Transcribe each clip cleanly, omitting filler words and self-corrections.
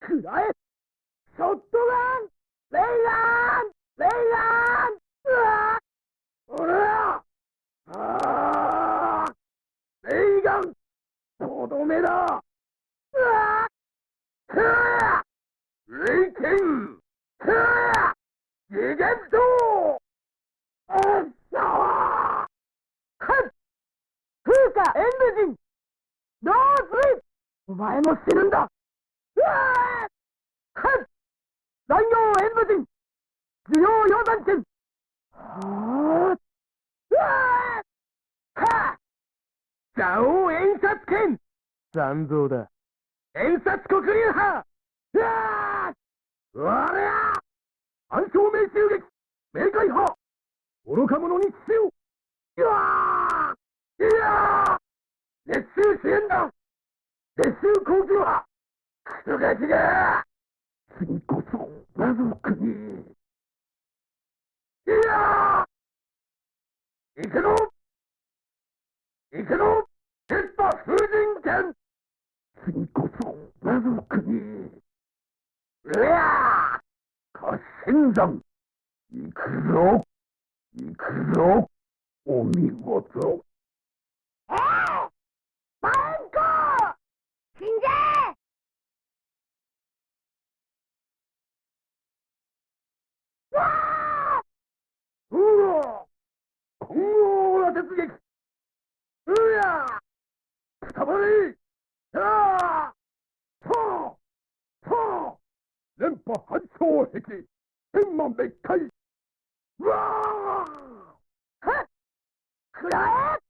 くらえショットガンレイガンレイガンうわおらレイガンとどめだうわレイケンゲゲットおっしゃわ風化エンブジンノースリーお前も死ぬんだうわ残業演武人需要溶断剣はうわは蛇王演殺剣残像だ演殺黒竜派うわ我ら暗証命中撃冥界派愚か者に死をうわいや熱中支援だ熱中攻撃派クソガキが次こそ謎国いや行くの行くの鉄馬風神剣次こそ謎国うや合戦山行くぞ行くぞお見事マンコ死んじゃえうわ混合羅鉄撃うやくたばれやそうそう連覇反衝壁天満滅界うわはっくらえ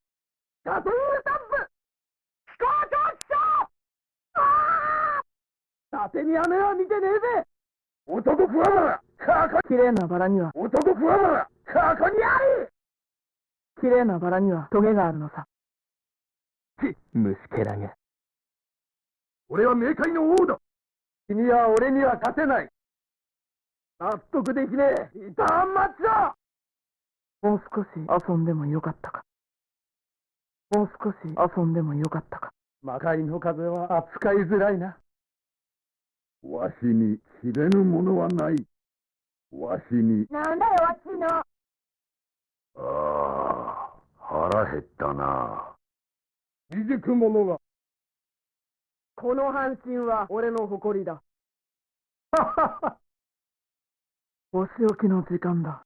ガトゥールタンプ飛行長気象あ伊達に雨は見てねえぜ男不安だ綺麗なバラには男不安だここにある綺麗なバラにはトゲがあるのさ虫けらが俺は冥界の王だ君は俺には勝てない納得できねえリターンマッチだもう少し遊んでもよかったかもう少し遊んでもよかったか魔界の風は扱いづらいなわしに知れぬものはないわしになんだよわっちのああ腹減ったな未熟者がこの半身は俺の誇りだはははお仕置きの時間だ